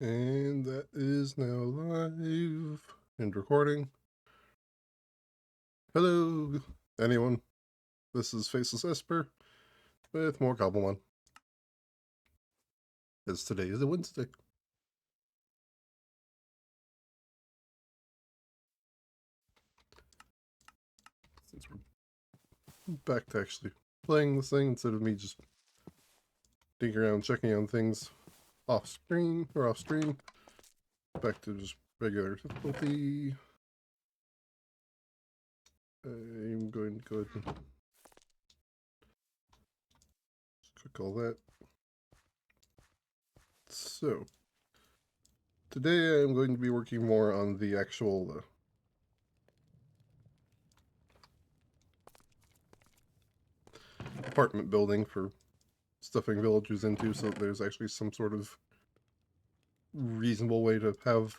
And that is now live and recording. Hello, anyone. This is Faceless Esper with more Cobblemon. As today is a Wednesday. Since we're back to actually playing this thing instead of me just digging around checking on things off screen or off stream. Back to just regular difficulty. I'm going to go ahead and click all that. So, today I'm going to be working more on the actual apartment building for stuffing villagers into, so there's actually some sort of reasonable way to have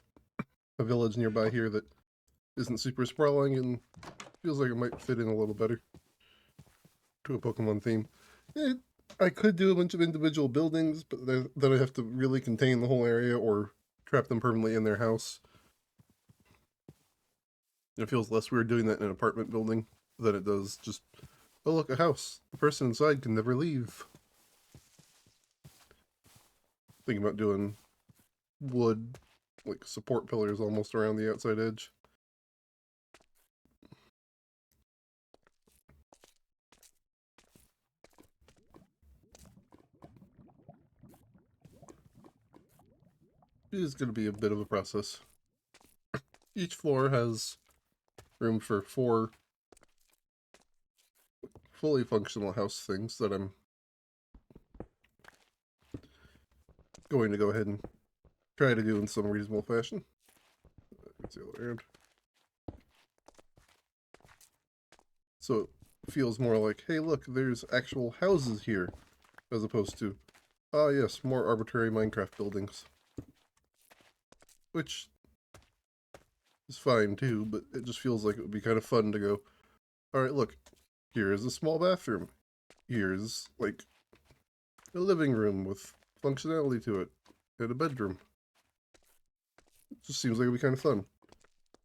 a village nearby here that isn't super sprawling and feels like it might fit in a little better to a Pokemon theme. I could do a bunch of individual buildings, but then I have to really contain the whole area or trap them permanently in their house. It feels less weird doing that in an apartment building than it does just, oh look, a house. The person inside can never leave. Thinking about doing wood, like support pillars almost around the outside edge. It is going to be a bit of a process. Each floor has room for 4 fully functional house things that I'm going to go ahead and try to do in some reasonable fashion. It's the other end. So it feels more like, hey look, there's actual houses here, as opposed to, ah yes, more arbitrary Minecraft buildings. Which is fine too, but it just feels like it would be kind of fun to go, alright look, here's a small bathroom. Here's, like, a living room with functionality to it, and a bedroom. It just seems like it'd be kind of fun.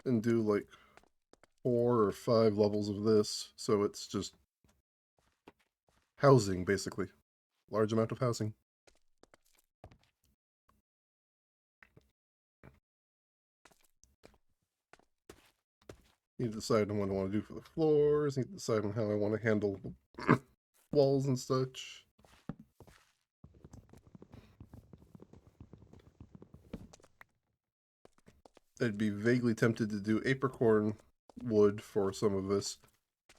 And do, like, 4 or 5 levels of this, so it's just housing, basically. Large amount of housing. Need to decide on what I want to do for the floors, need to decide on how I want to handle walls and such. I'd be vaguely tempted to do apricorn wood for some of this,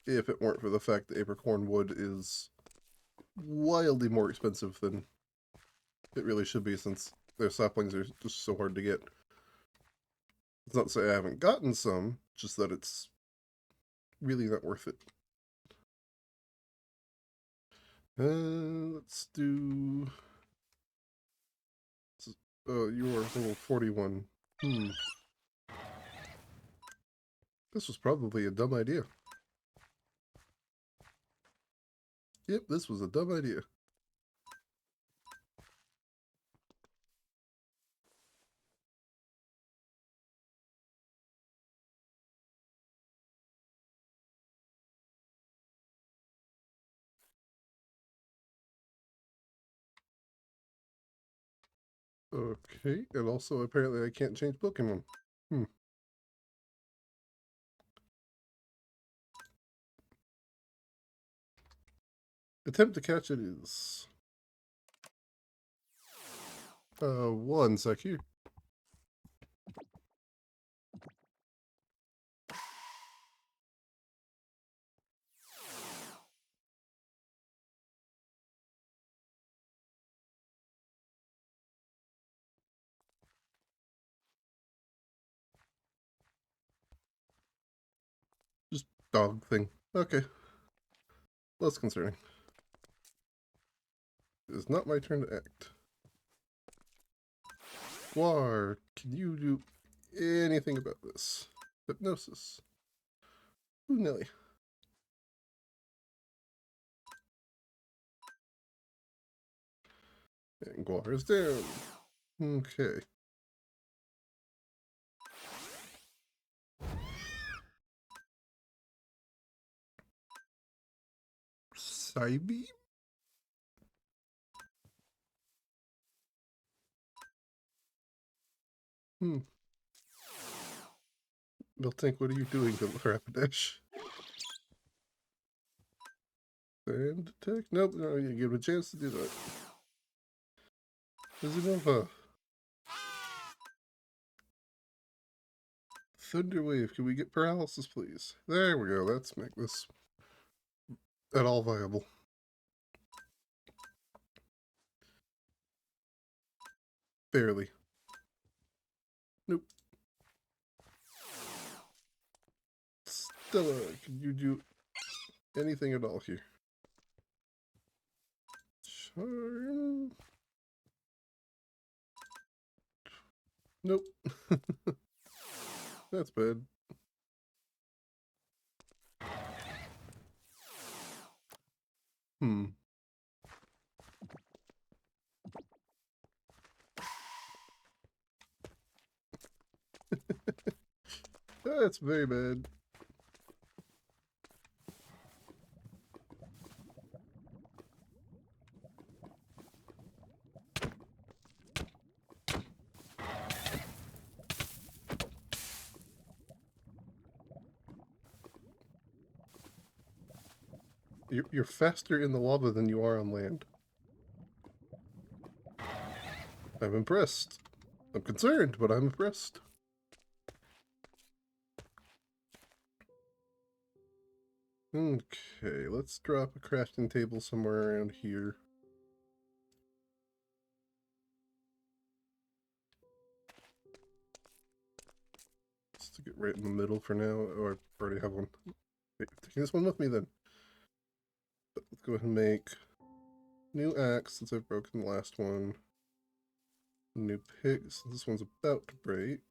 if it weren't for the fact that apricorn wood is wildly more expensive than it really should be, since their saplings are just so hard to get. It's not to say I haven't gotten some, just that it's really not worth it. Let's do... you are level 41. This was probably a dumb idea. Yep, this was a dumb idea. Okay, and also apparently I can't change Pokemon. Attempt to catch it is... one sec here. Just dog thing. Okay. Less concerning. It is not my turn to act. Guar, can you do anything about this? Hypnosis. Ooh, Nelly. And Guar is down. Okay. side beam? They'll think, what are you doing to Rapidash? And attack? Nope, no, you give him a chance to do that. Isanova. Thunderwave, can we get paralysis, please? There we go, let's make this at all viable. Barely. Nope. Stella, can you do anything at all here? Charm. Nope. That's bad. That's very bad. You're faster in the lava than you are on land. I'm impressed. I'm concerned, but I'm impressed. Okay, let's drop a crafting table somewhere around here. Just to get right in the middle for now. Oh, I already have one. Wait, taking this one with me then. But let's go ahead and make new axe since I've broken the last one. New pick since this one's about to break.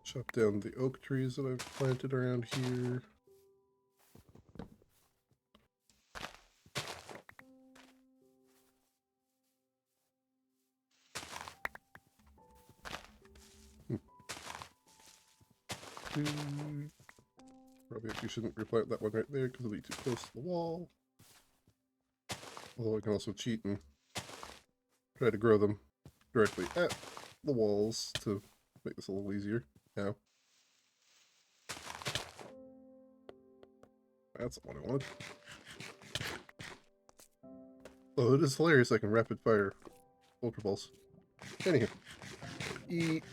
Chop down the oak trees that I've planted around here. Probably actually shouldn't replant that one right there because it'll be too close to the wall. Although I can also cheat and try to grow them directly at the walls to make this a little easier. Now, that's not what I wanted. Oh, it is hilarious I can rapid fire Ultra Balls. Anywho, eat.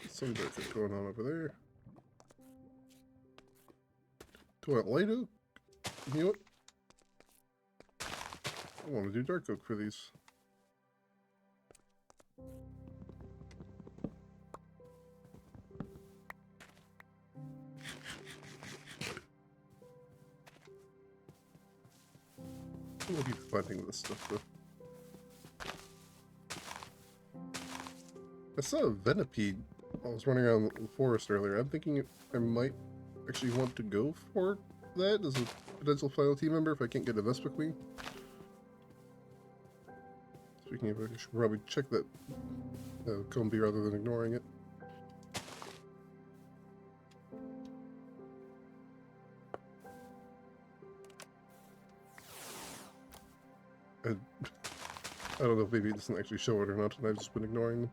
Some dark oak going on over there. Do I want light oak? You know what? I want to do dark oak for these. We'll keep finding this stuff though. I saw a venipede while I was running around the forest earlier. I'm thinking I might actually want to go for that as a potential final team member if I can't get a Vespa Queen. Speaking of, I should probably check that Combi rather than ignoring it. I don't know if maybe it doesn't actually show it or not, and I've just been ignoring them.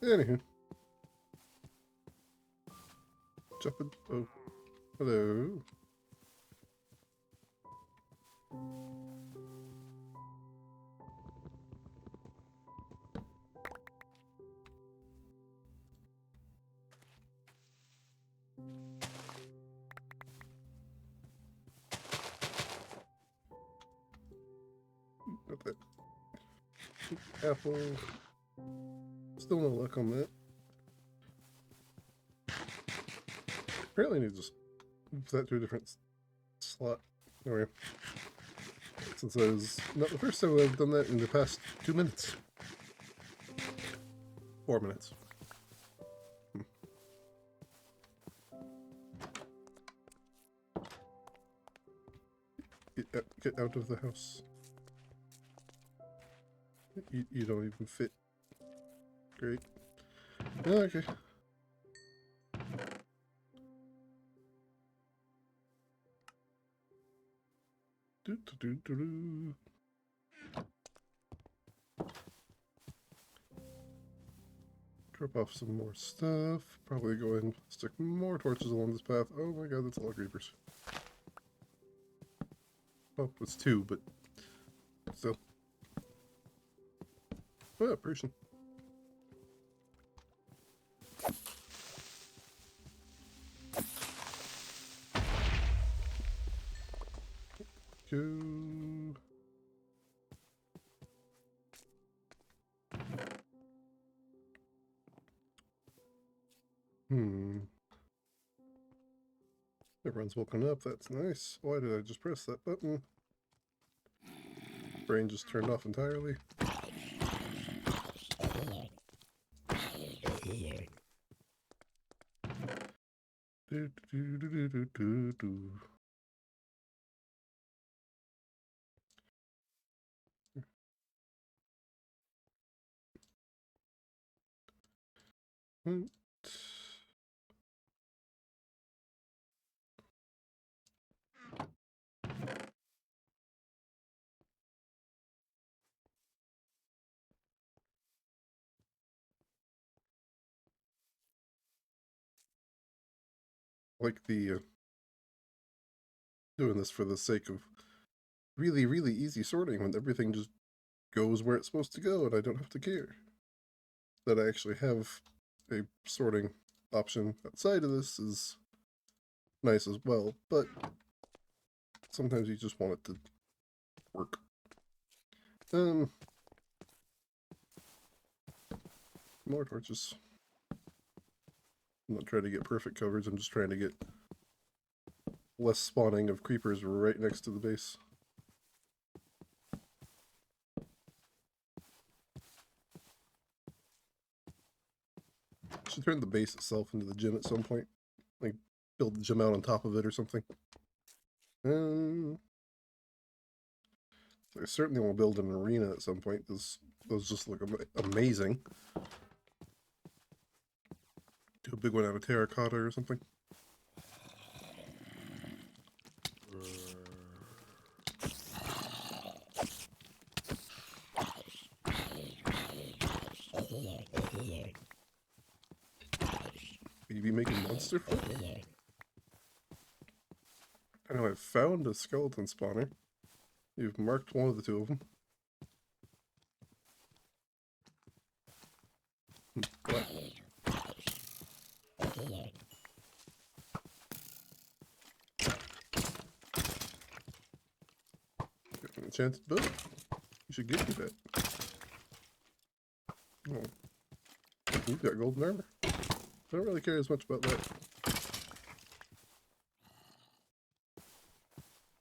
Anywho. Jumping. Oh. Hello. Not that. Apple. Still no luck on that. Apparently I need to just move that to a different slot. There we go. Since that is not the first time I've done that in the past 2 minutes. 4 minutes. Get out of the house. You don't even fit. Great. Okay. Do. Drop off some more stuff. Probably go and stick more torches along this path. Oh my god, that's a lot of creepers. Oh, it's 2, but still. Oh, person. Go. Everyone's woken up. That's nice. Why did I just press that button? Brain just turned off entirely. Do. Like the doing this for the sake of really, really easy sorting when everything just goes where it's supposed to go and I don't have to care. That I actually have a sorting option outside of this is nice as well, but sometimes you just want it to work. More torches. I'm not trying to get perfect coverage, I'm just trying to get less spawning of creepers right next to the base. I should turn the base itself into the gym at some point. Like, build the gym out on top of it or something. So I certainly want to build an arena at some point, because those just look amazing. Do a big one out of terracotta or something. Maybe make a monster foot? I know I've found a skeleton spawner. You've marked one of the 2 of them. What? Got an enchanted boat. You should give me that. Oh. You've got golden armor. I don't really care as much about that.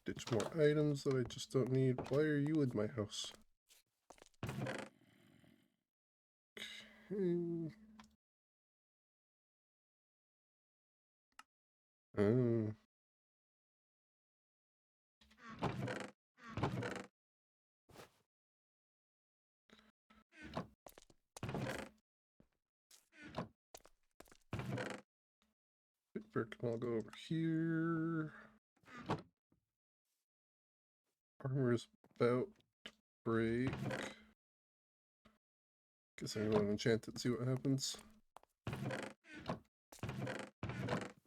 Ditch more items that I just don't need. Why are you in my house? Okay. Oh. Bitbird can all go over here. Armor's about to break. Guess I'm going to enchant it and see what happens.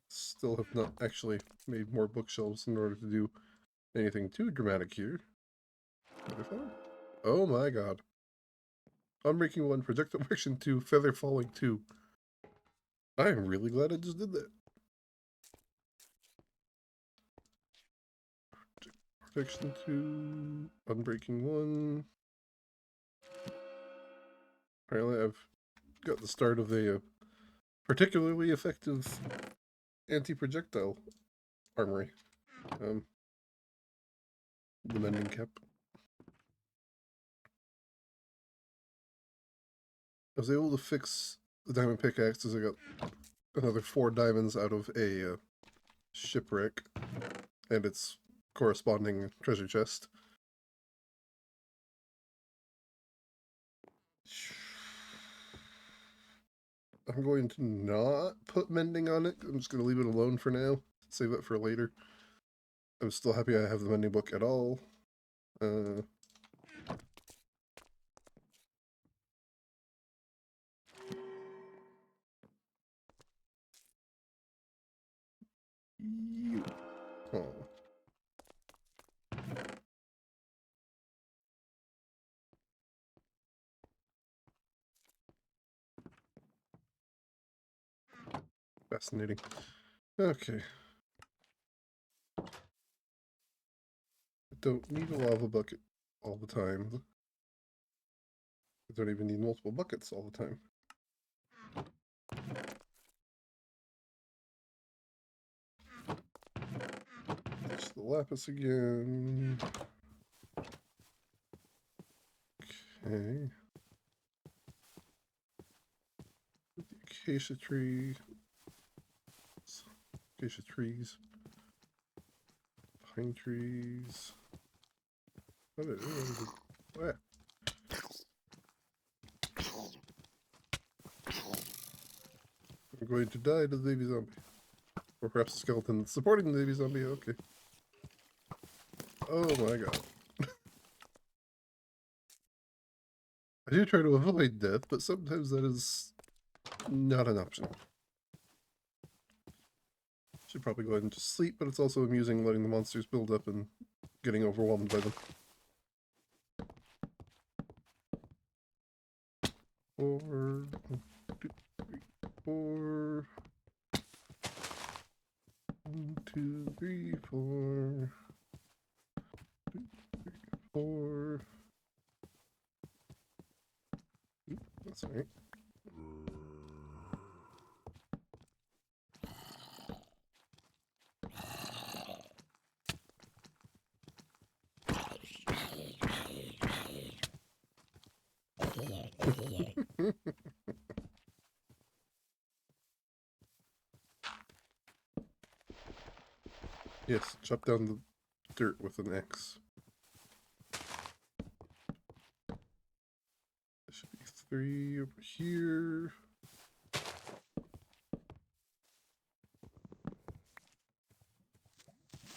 Still have not actually made more bookshelves in order to do anything too dramatic here. Oh my god. Unbreaking 1, Projectile Action 2, Feather Falling 2. I am really glad I just did that. Protection 2, Unbreaking 1. Apparently I've got the start of a particularly effective anti-projectile armory. The mending cap. I was able to fix the diamond pickaxe as I got another 4 diamonds out of a shipwreck, and it's corresponding treasure chest. I'm going to not put mending on it. I'm just going to leave it alone for now. Save that for later. I'm still happy I have the mending book at all. Oh. Fascinating. Okay. I don't need a lava bucket all the time. I don't even need multiple buckets all the time. Just the lapis again. Okay. The acacia tree. Acacia trees. Pine trees. What? I'm going to die to the baby zombie. Or perhaps the skeleton supporting the baby zombie. Okay. Oh my god. I do try to avoid death, but sometimes that is not an option. Should probably go ahead and just sleep, but it's also amusing letting the monsters build up and getting overwhelmed by them. 4, 1, 2, 3, 4. 1, 2, 3, 4. 2, 3, 4. That's right. Yes, chop down the dirt with an axe. There should be 3 over here.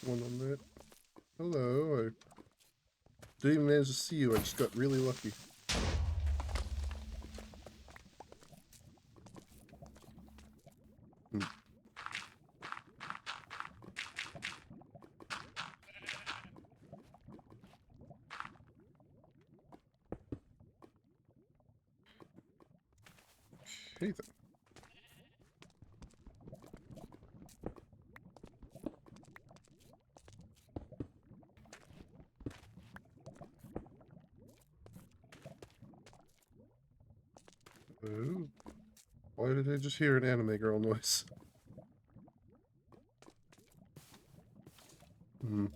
One on that. Hello, I didn't even manage to see you, I just got really lucky. Okay then. Oh. Why did I just hear an anime girl noise? Hmm.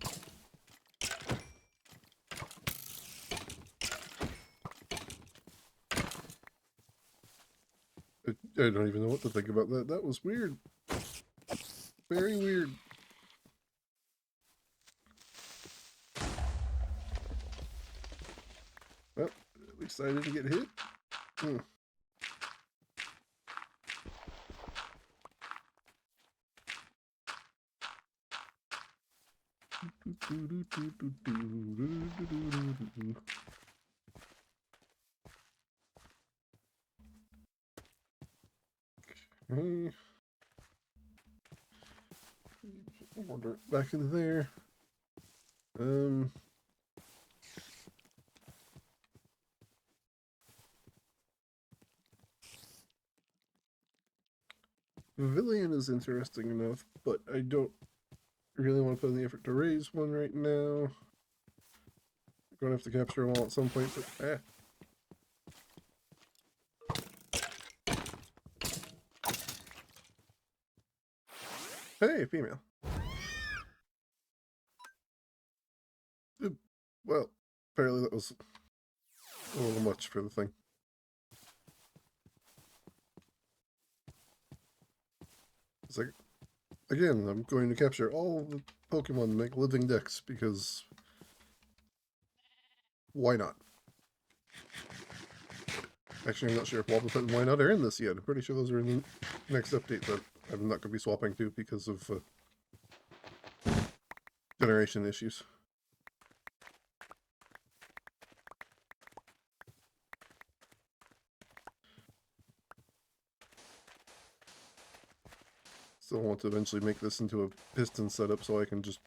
I don't even know what to think about that. That was weird. Very weird. Well, at least I didn't get hit. Hmm. Okay. More dirt back in there. Pavilion is interesting enough, but I don't really want to put in the effort to raise one right now. I'm going to have to capture them all at some point, but Hey, female. Well, apparently that was a little much for the thing. It's like, again, I'm going to capture all the Pokemon and make living decks, because why not? Actually, I'm not sure if Wobbuffet and Why Not are in this yet. I'm pretty sure those are in the next update that I'm not going to be swapping to because of generation issues. Still want to eventually make this into a piston setup so I can just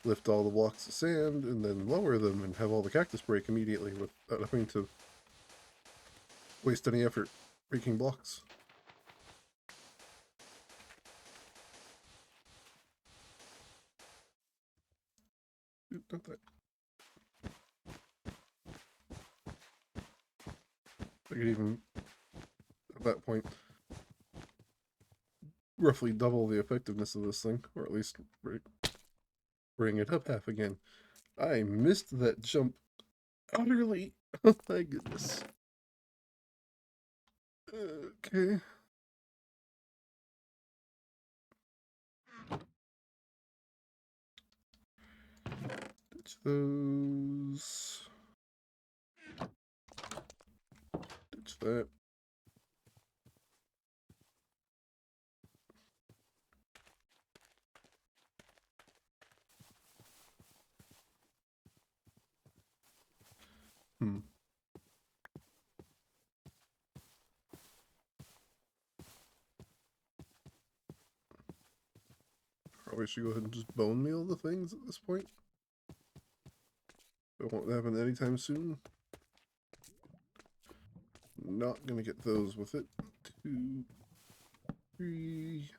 lift all the blocks of sand and then lower them and have all the cactus break immediately without having to waste any effort breaking blocks. Oop, not that. I could even, at that point, roughly double the effectiveness of this thing, or at least bring it up half again. I missed that jump utterly. Oh my goodness. Okay. Ditch those. Ditch that. Probably should go ahead and just bone meal the things at this point. It won't happen anytime soon. Not gonna get those with it. 2, 3.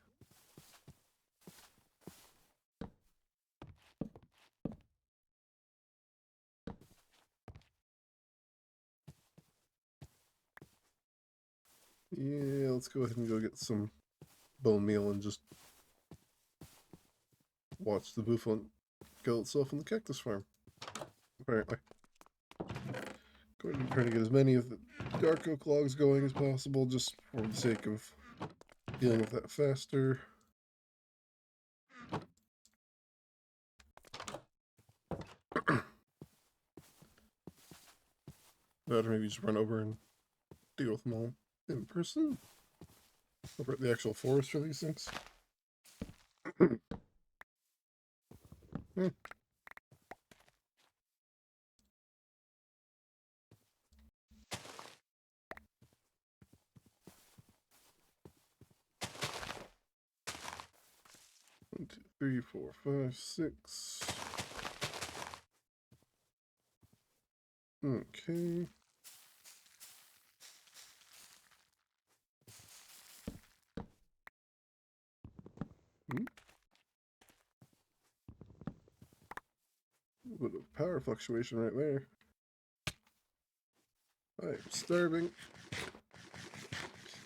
Yeah, let's go ahead and go get some bone meal and just watch the buffalo kill itself in the cactus farm. Apparently. Go ahead and try to get as many of the dark oak logs going as possible, just for the sake of dealing with that faster. Better maybe just run over and deal with them all in person. Over at the actual forest for these things. Hmm. 1, 2, 3, 4, 5, 6. Okay. A little bit of power fluctuation right there. I'm starving.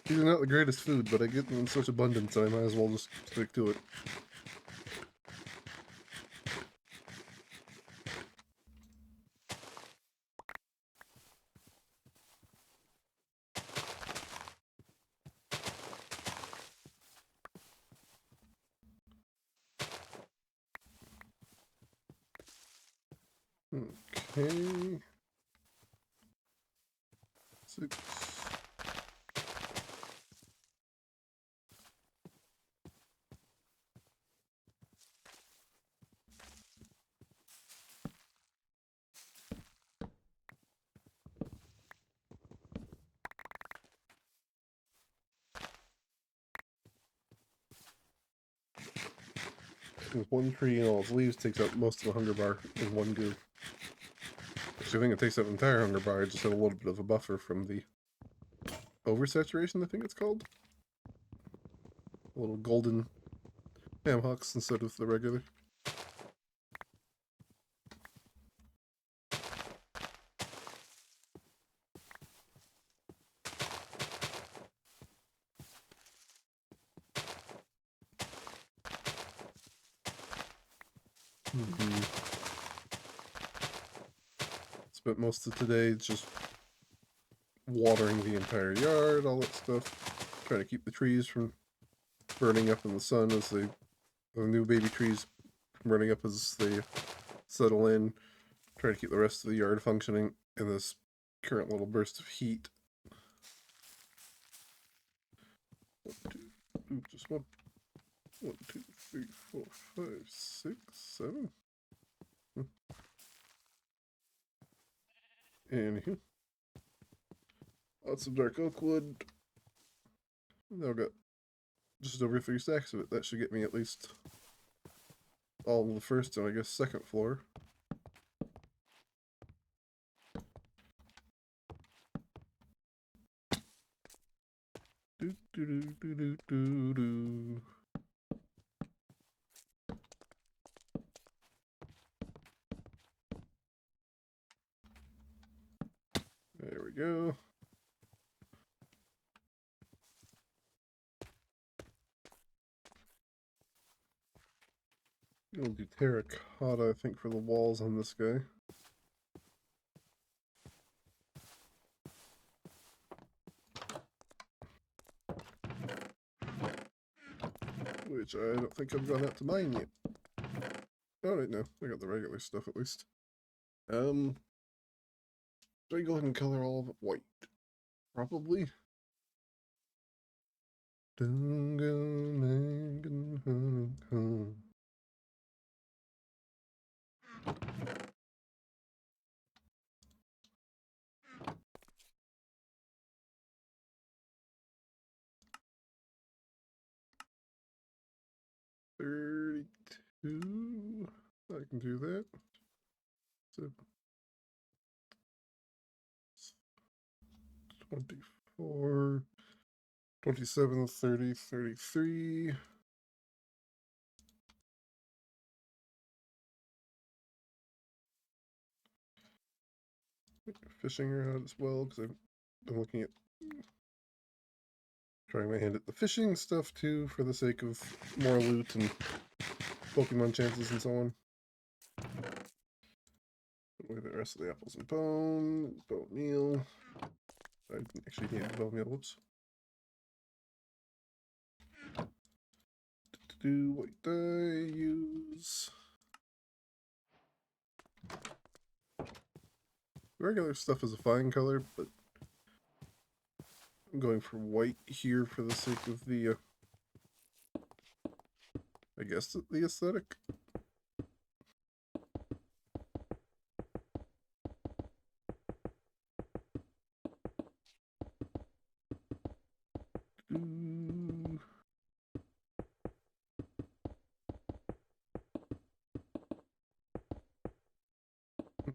These are not the greatest food, but I get them in such abundance that I might as well just stick to it. Okay. 6. With one tree and all its leaves takes out most of the hunger bar in one go. Actually, I think it takes out the entire hunger bar. I just had a little bit of a buffer from the oversaturation, I think it's called. A little golden ham hocks instead of the regular. Spent most of today just watering the entire yard, all that stuff. Trying to keep the trees from burning up in the sun as they the new baby trees running up as they settle in. Try to keep the rest of the yard functioning in this current little burst of heat. One, two, ooh, just one. 1, 2, 3, 4, 5, 6, 7. Anywho. Lots of dark oak wood. Now I've got just over 3 stacks of it. That should get me at least all of the first and I guess second floor. Do do do do do do do. There we go. We'll do terracotta, I think, for the walls on this guy. Which I don't think I've gone out to mine yet. Oh, right, no. I got the regular stuff at least. Do I go ahead and color all of it white? Probably. $32. I can do that. So 24, 27, 30, 33. Fishing rod as well, because I've been looking at trying my hand at the fishing stuff too, for the sake of more loot and Pokemon chances and so on. Put away the rest of the apples and bone meal. I didn't actually need the bone meal, whoops. Do what dye use? Regular stuff is a fine color, but I'm going for white here for the sake of the, I guess, the aesthetic.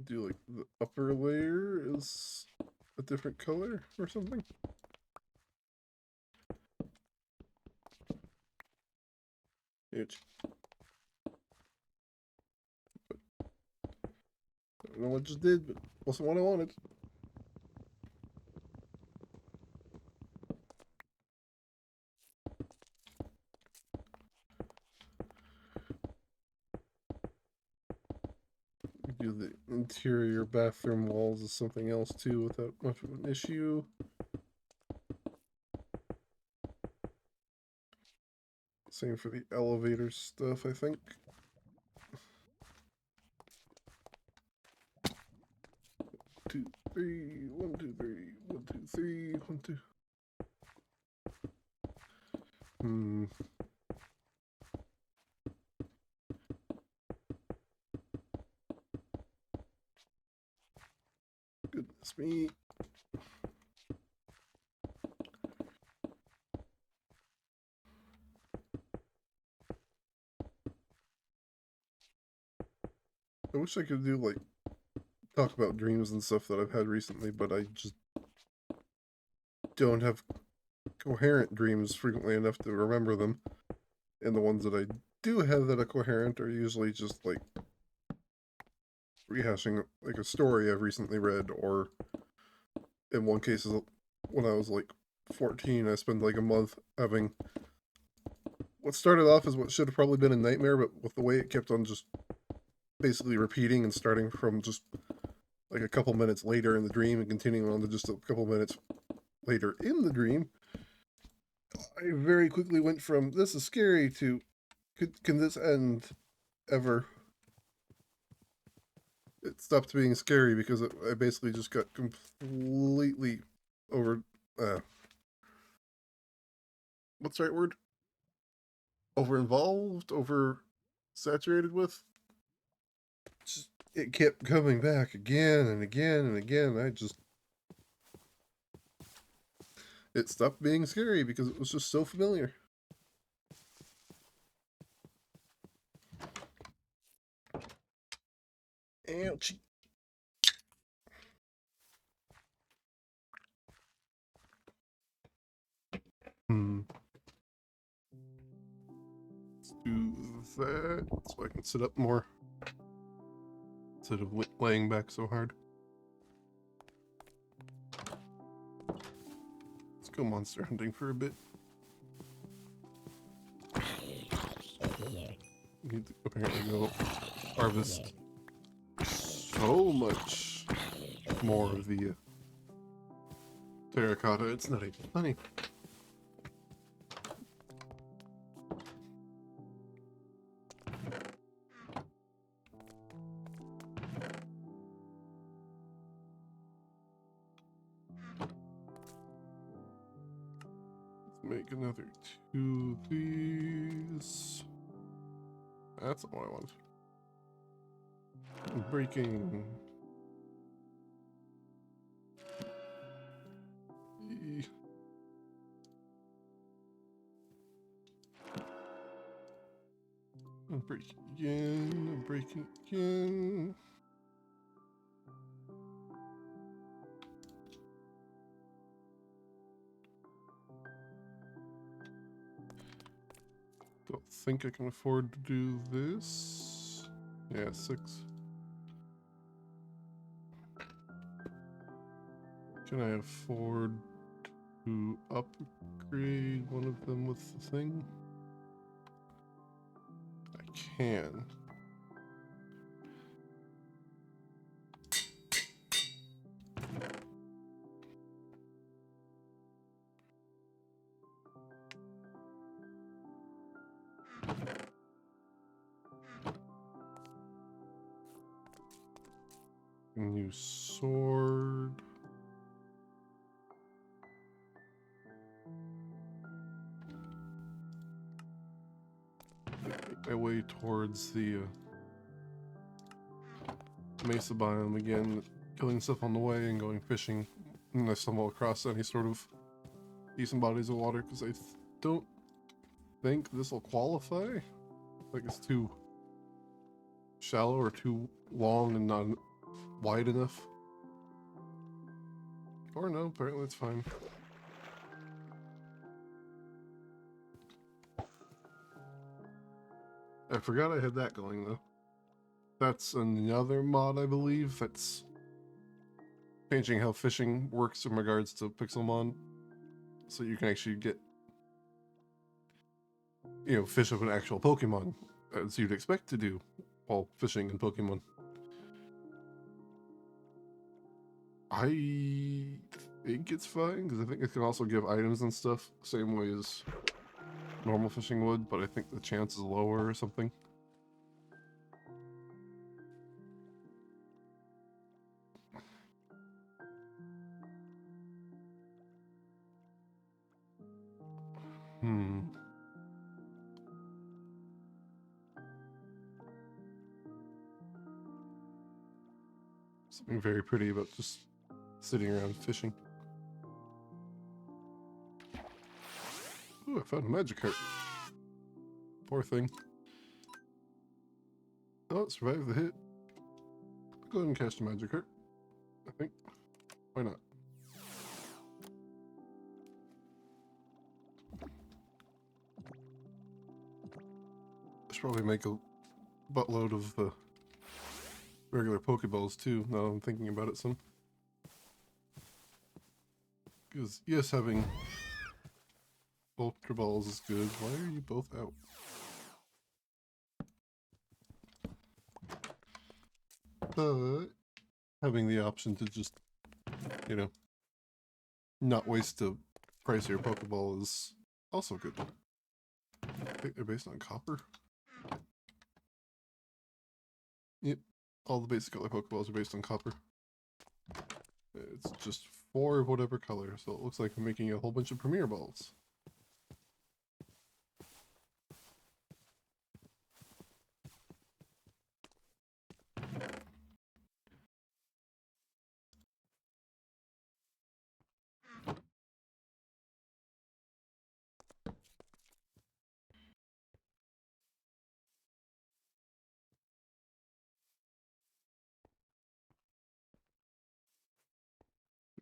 Do like the upper layer is a different color or something. Itch. I don't know what I just did, but wasn't what I wanted. Do the interior bathroom walls as something else too without much of an issue. Same for the elevator stuff, I think. Two, three, 1, 2, 3, 1, 2, 3, 1, 2. Goodness me. I wish I could do like talk about dreams and stuff that I've had recently, but I just don't have coherent dreams frequently enough to remember them. And the ones that I do have that are coherent are usually just like rehashing like a story I've recently read, or in one case when I was like 14, I spent like a month having what started off as what should have probably been a nightmare, but with the way it kept on just basically repeating and starting from just like a couple minutes later in the dream and continuing on to just a couple minutes later in the dream, I very quickly went from this is scary to Can this end ever? It stopped being scary because I basically just got completely over. What's the right word? Over involved, over saturated with. Just, it kept coming back again and again and again. It stopped being scary because it was just so familiar. Ouchie. Let's do that so I can sit up more instead of laying back so hard. Let's go monster hunting for a bit. Need to apparently go harvest so much more of the terracotta. It's not even funny. Let's make another 2 of these. That's not what I want. Breaking. I'm breaking again. I'm breaking again. Don't think I can afford to do this. Yeah, 6. Can I afford to upgrade one of them with the thing? I can. New sword. Make my way towards the mesa biome again, killing stuff on the way and going fishing when I stumble across any sort of decent bodies of water, because I don't think this will qualify. Like, it's too shallow or too long and not wide enough. Or no, apparently it's fine. I forgot I had that going though. That's another mod, I believe, that's changing how fishing works in regards to Pixelmon. So you can actually get, fish of an actual Pokemon, as you'd expect to do while fishing in Pokemon. I think it's fine, because I think it can also give items and stuff, same way as normal fishing would, but I think the chance is lower or something. Something very pretty about just sitting around fishing. Ooh, I found a magic heart. Poor thing. Oh, it survived the hit. I'll go ahead and cast a magic heart, I think. Why not? I should probably make a buttload of regular Pokeballs too, now I'm thinking about it some. Because, yes, having Ultra Balls is good. Why are you both out? But having the option to just, not waste a pricier Pokeball is also good. I think they're based on copper. Yep. All the basic color Pokeballs are based on copper. It's just 4 of whatever color, so it looks like I'm making a whole bunch of Premier Balls.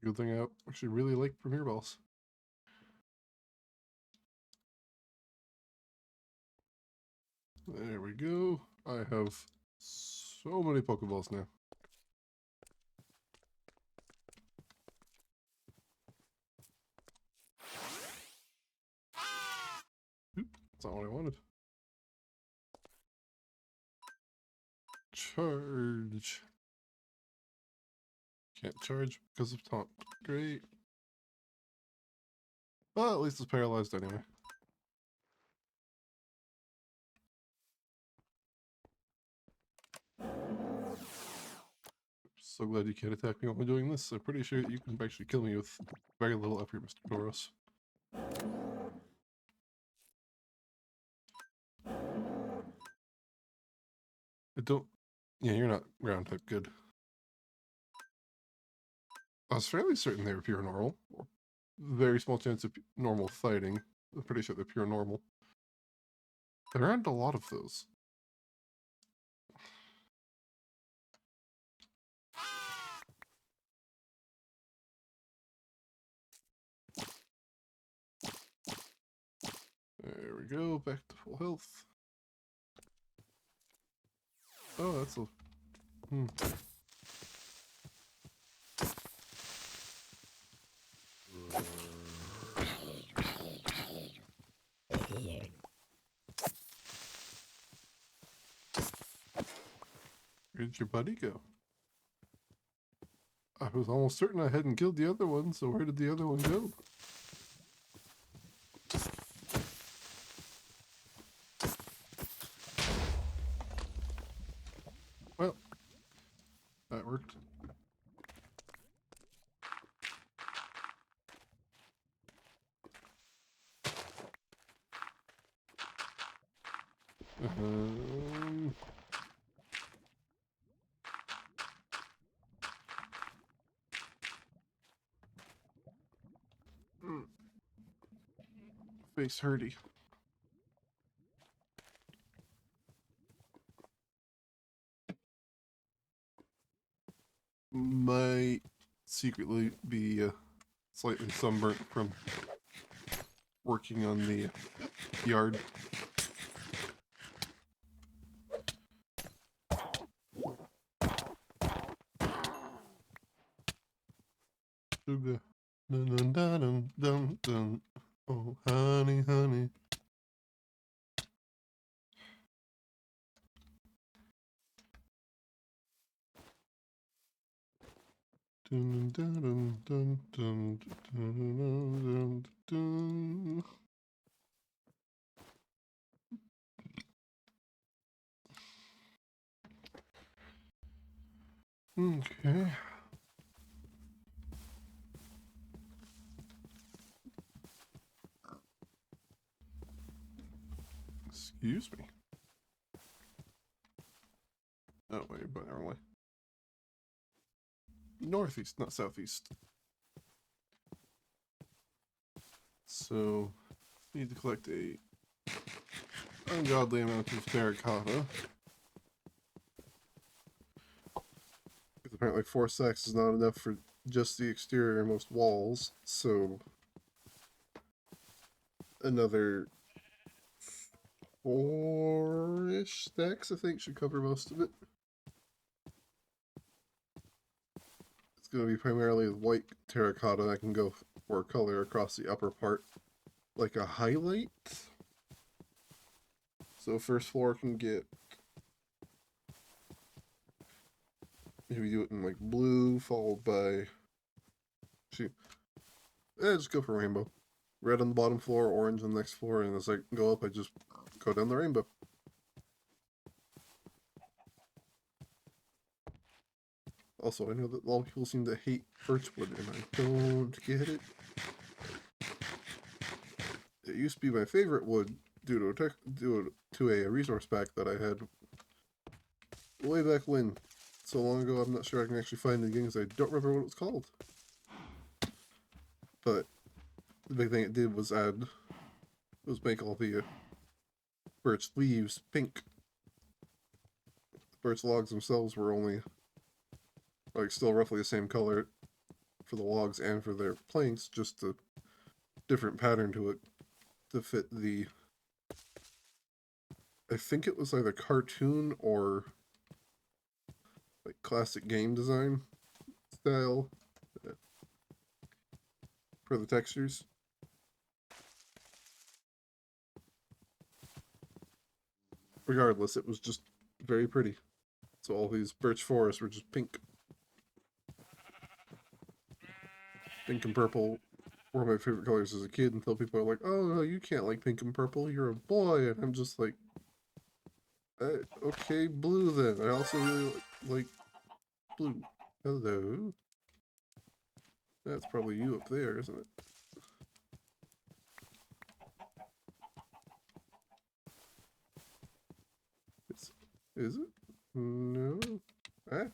Good thing I actually really like Premier Balls. There we go. I have so many Pokeballs now. Oop, that's not what I wanted. Charge. Can't charge because of taunt. Great. Well, at least it's paralyzed anyway. So glad you can't attack me while I'm doing this. I'm pretty sure you can actually kill me with very little effort, Mr. Tauros. I don't... Yeah, you're not ground type good. I was fairly certain they were pure normal. Very small chance of normal fighting. I'm pretty sure they're pure normal. There aren't a lot of those. There we go, back to full health. Oh, that's a... Where did your buddy go? I was almost certain I hadn't killed the other one, so where did the other one go? Well, that worked. Um, Face hurty. Might secretly be slightly sunburnt from working on the yard. Sugar. Dun, dun, dun, dun, dun. Oh, honey, honey. Dun, dun, dun, dun, dun, dun, dun, dun, dun. Okay. Excuse me. Oh, wait, but never mind. Northeast, not southeast. So, need to collect a ungodly amount of terracotta. Because apparently 4 sacks is not enough for just the exterior and most walls, so another 4-ish stacks, I think, should cover most of it. It's going to be primarily white terracotta. I can go for color across the upper part, like a highlight. So first floor can get, maybe do it in like blue, followed by, just go for rainbow. Red on the bottom floor, orange on the next floor, and as I go up, I just go down the rainbow. Also, I know that a lot of people seem to hate birchwood, and I don't get it. It used to be my favorite wood due to a resource pack that I had way back when. So long ago, I'm not sure I can actually find it again because I don't remember what it was called. But the big thing it did was make all the birch leaves pink. The birch logs themselves were only like still roughly the same color for the logs and for their planks, just a different pattern to it to fit the, I think it was either cartoon or like classic game design style for the textures. Regardless, it was just very pretty. So all these birch forests were just pink. Pink and purple were my favorite colors as a kid until people are like, oh no, you can't like pink and purple, you're a boy. And I'm just like, okay, blue then. I also really like blue. Hello. That's probably you up there, isn't it? Is it? No. Ah.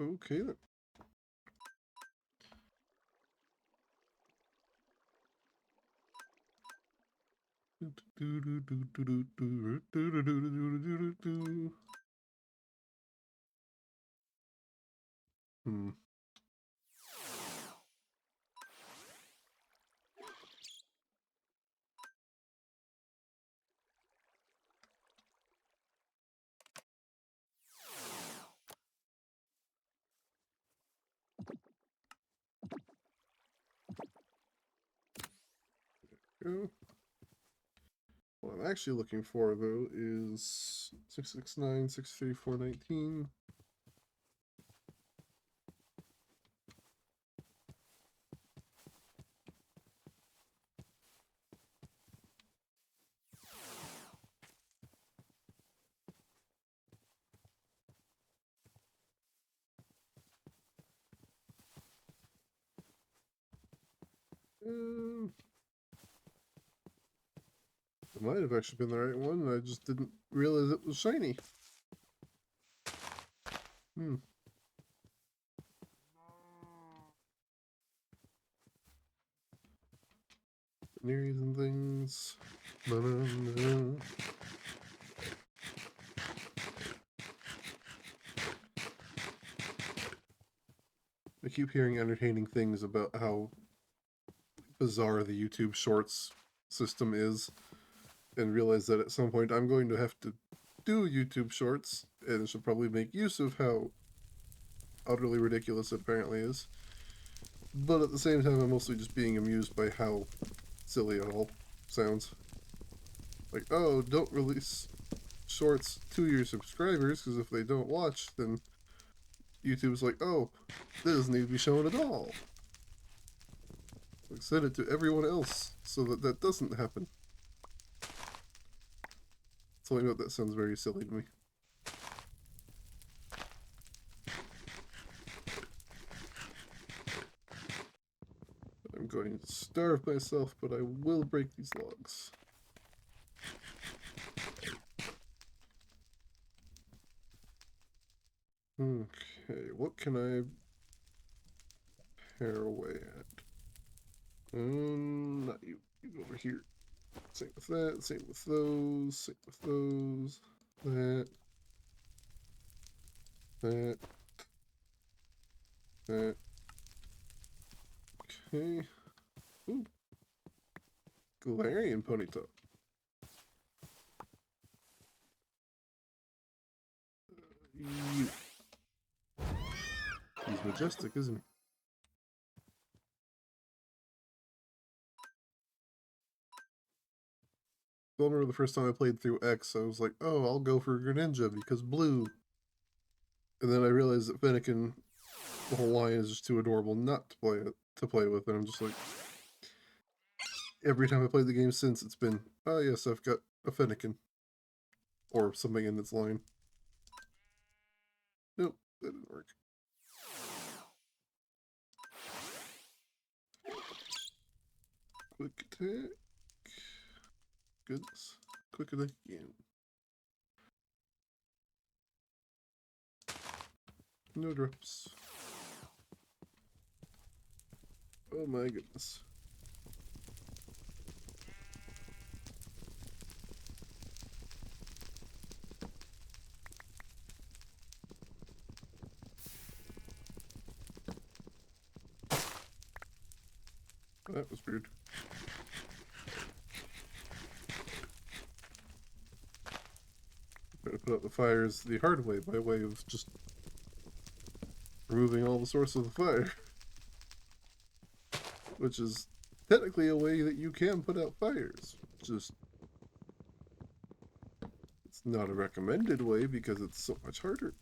Okay then. Hmm. Go. What I'm actually looking for though is 669, 63419. It might have actually been the right one, and I just didn't realize it was shiny. Hmm. Veneers and things. Ba-da-da. I keep hearing entertaining things about how bizarre the YouTube Shorts system is, and realize that at some point I'm going to have to do YouTube Shorts, and should probably make use of how utterly ridiculous it apparently is. But at the same time, I'm mostly just being amused by how silly it all sounds. Like, oh, don't release shorts to your subscribers, because if they don't watch, then YouTube's like, oh, this doesn't need to be shown at all. Like, send it to everyone else so that that doesn't happen. Something about that sounds very silly to me. I'm going to starve myself, but I will break these logs. Okay, what can I pare away at? Not you. You go over here. Same with that, same with those, same with those. That. That. That. Okay. Ooh. Galarian ponytail. You. He's majestic, isn't he? I remember the first time I played through X, I was like, oh, I'll go for Greninja because blue. And then I realized that Fennekin, the whole line is just too adorable not to play with, and I'm just like, every time I played the game since, it's been, oh yes, I've got a Fennekin. Or something in its line. Nope, that didn't work. Quick attack. Goodness. Quick attack again. No drops. Oh my goodness. That was weird. Better put out the fires the hard way by way of just removing all the source of the fire. Which is technically a way that you can put out fires. Just it's not a recommended way because it's so much harder.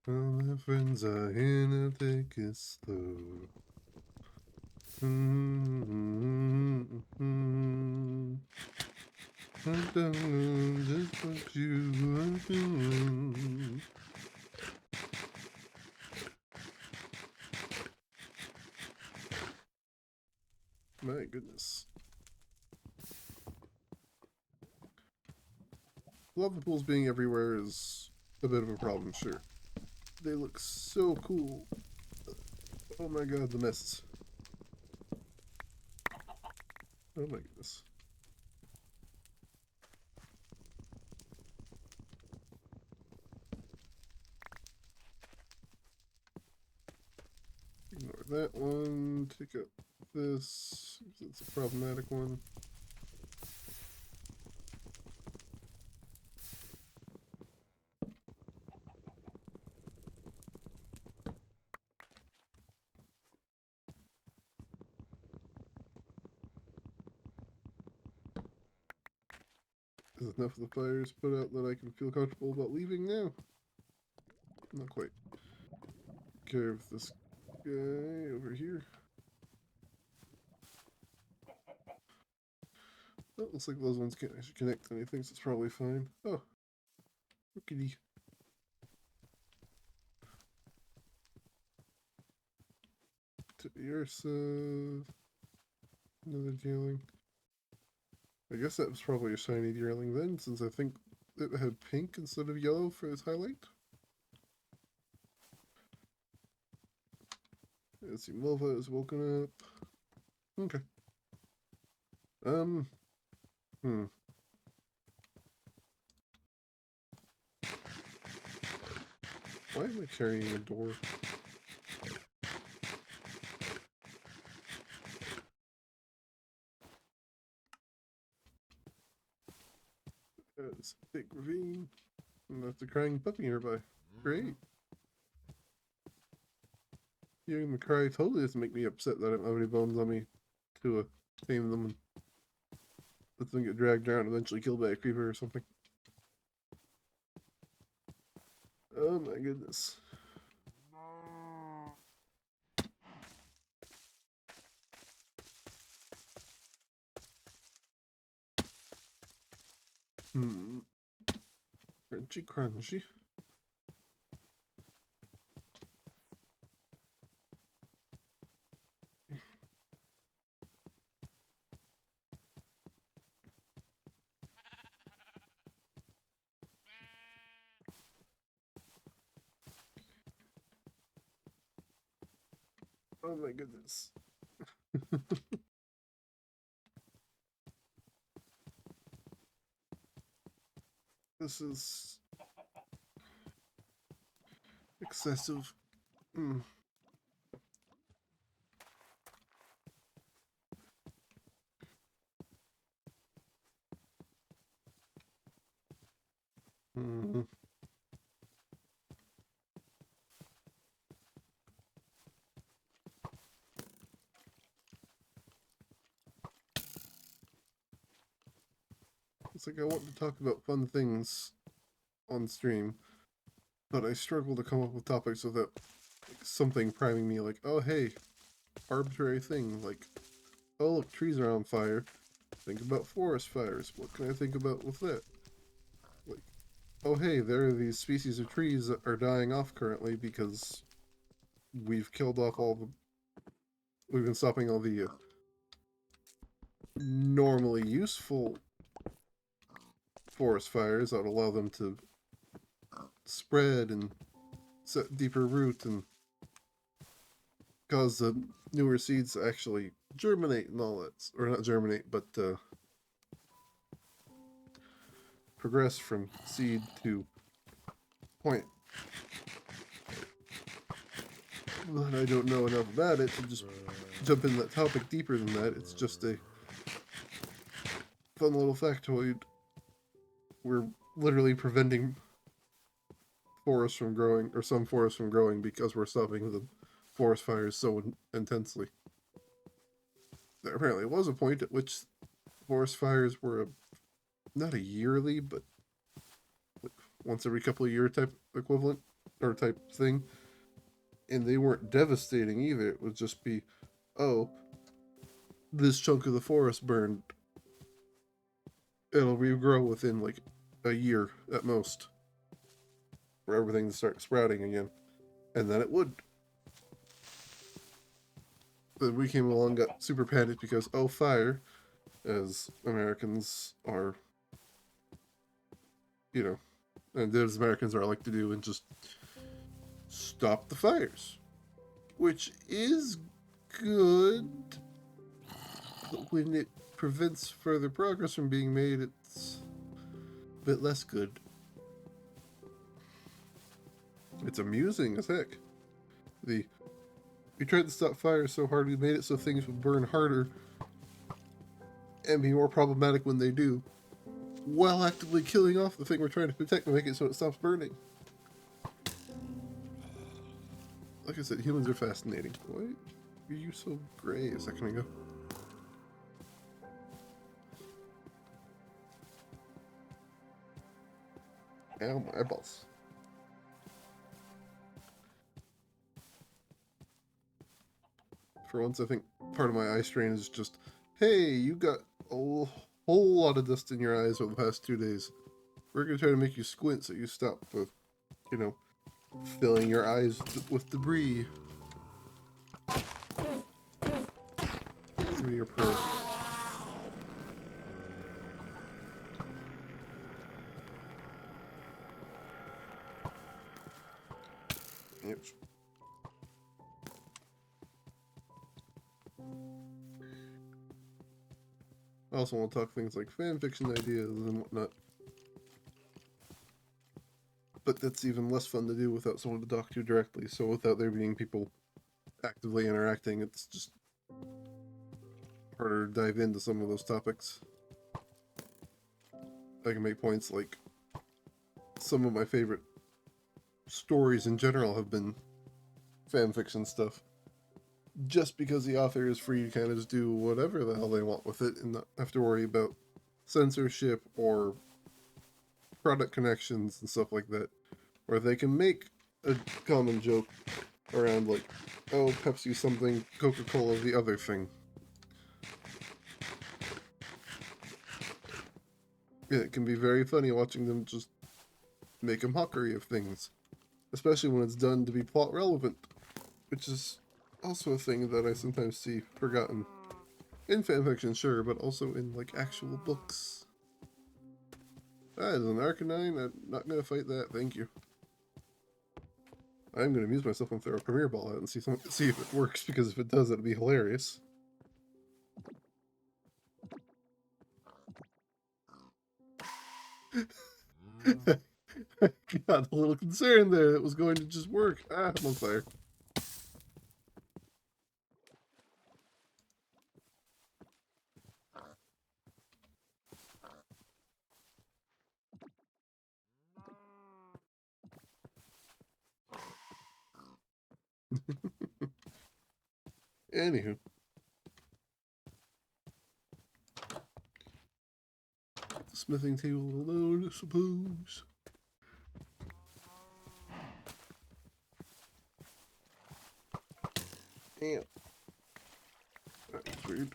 All my friends are here, take it slow. I don't know just what you are doing. My goodness. Lava pools being everywhere is a bit of a problem, sure. They look so cool. Oh my god, the mists. Oh my goodness. Ignore that one. Take out this. It's a problematic one. Is enough of the fires put out that I can feel comfortable about leaving now? Not quite. Care of this guy over here. Oh, looks like those ones can't actually connect to anything, so it's probably fine. Oh, lookity. To the Ursa. Another Deerling. I guess that was probably a shiny Deerling then, since I think it had pink instead of yellow for its highlight. Let's see, Milva is woken up. Okay. Hmm. Why am I carrying a door? It's a big ravine. And that's a crying puppy nearby. Great. Hearing the cry totally doesn't make me upset that I don't have any bones on me to tame them and let them get dragged down and eventually killed by a creeper or something. Oh my goodness. Crunchy, crunchy. Oh my goodness. This is excessive. Mm. Mm. It's like I want to talk about fun things on stream, but I struggle to come up with topics without something priming me like, oh hey, arbitrary thing, like, oh look, trees are on fire. Think about forest fires. What can I think about with that? Like, oh hey, there are these species of trees that are dying off currently because we've killed off we've been stopping all the normally useful forest fires that allow them to spread and set deeper root and cause the newer seeds to actually germinate and all that, or not germinate, but progress from seed to point. But I don't know enough about it to just jump in that topic deeper than that. It's just a fun little factoid. We're literally preventing forests from growing, or some forests from growing, because we're stopping the forest fires so intensely. There apparently was a point at which forest fires were not a yearly, but like once every couple of year type equivalent, or type thing. And they weren't devastating either. It would just be, oh, this chunk of the forest burned. It'll regrow within like a year at most for everything to start sprouting again. And then it would. Then we came along, got super panicked because, oh, fire, as Americans are, you know, and as Americans are like to do, and just stop the fires. Which is good, but when it prevents further progress from being made, it's a bit less good. It's amusing as heck. We tried to stop fires so hard, we made it so things would burn harder and be more problematic when they do, while actively killing off the thing we're trying to protect to make it so it stops burning. Like I said, humans are fascinating. Why are you so gray a second ago? Ow, my eyeballs. For once, I think part of my eye strain is just, hey, you got a whole lot of dust in your eyes over the past 2 days. We're going to try to make you squint so you stop with, you know, filling your eyes with debris. Give me your pearl. Yep. I also want to talk things like fanfiction ideas and whatnot. But that's even less fun to do without someone to talk to directly, so without there being people actively interacting, it's just harder to dive into some of those topics. I can make points like some of my favorite stories in general have been fanfiction stuff. Just because the author is free to kind of just do whatever the hell they want with it and not have to worry about censorship or product connections and stuff like that. Or they can make a common joke around like, oh, Pepsi something, Coca-Cola the other thing. Yeah, it can be very funny watching them just make a mockery of things. Especially when it's done to be plot relevant. Which is also a thing that I sometimes see forgotten. In fanfiction, sure, but also in like actual books. That is an Arcanine. I'm not going to fight that, thank you. I'm going to amuse myself and throw a Premier Ball out and see if it works, because if it does, it'd be hilarious. I got a little concerned there. It was going to just work. Ah, I'm on fire. Anywho. The smithing table alone, I suppose. Damn. That's weird.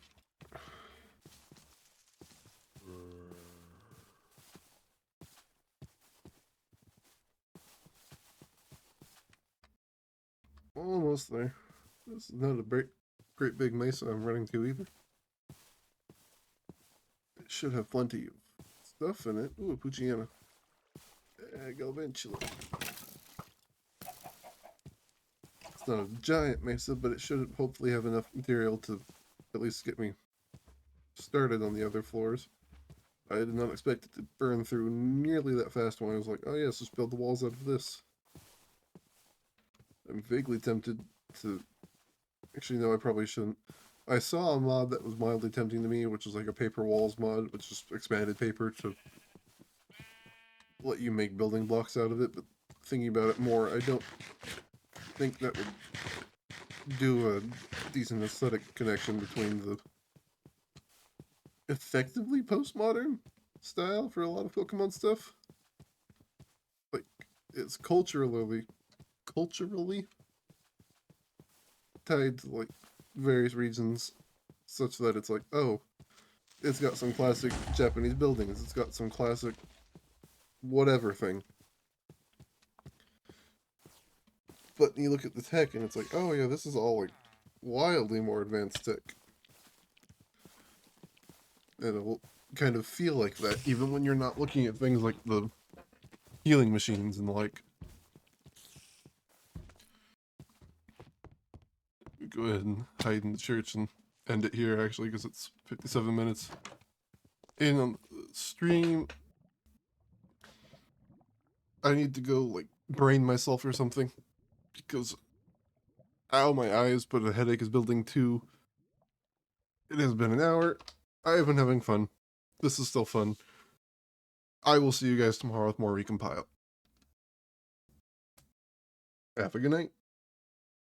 Almost there. This is not a great big mesa I'm running to either. It should have plenty of stuff in it. Ooh, a Pucciana. Galvantula. It's not a giant mesa, but it should hopefully have enough material to at least get me started on the other floors. I did not expect it to burn through nearly that fast when I was like, oh yes, just build the walls out of this. I'm vaguely tempted to... Actually, no, I probably shouldn't. I saw a mod that was mildly tempting to me, which is like a paper walls mod, which is expanded paper to let you make building blocks out of it, but thinking about it more, I don't think that would do a decent aesthetic connection between the effectively postmodern style for a lot of Pokemon stuff. Like, it's culturally tied to like various regions, such that it's like, oh, it's got some classic Japanese buildings, it's got some classic whatever thing. But you look at the tech and it's like, oh yeah, this is all like wildly more advanced tech. And it will kind of feel like that even when you're not looking at things like the healing machines and the like. Go ahead and hide in the church and end it here actually because it's 57 minutes in on the stream. I need to go like brain myself or something because ow, my eyes, but a headache is building too. It has been an hour. I have been having fun. This is still fun. I will see you guys tomorrow with more Recompile. Have a good night.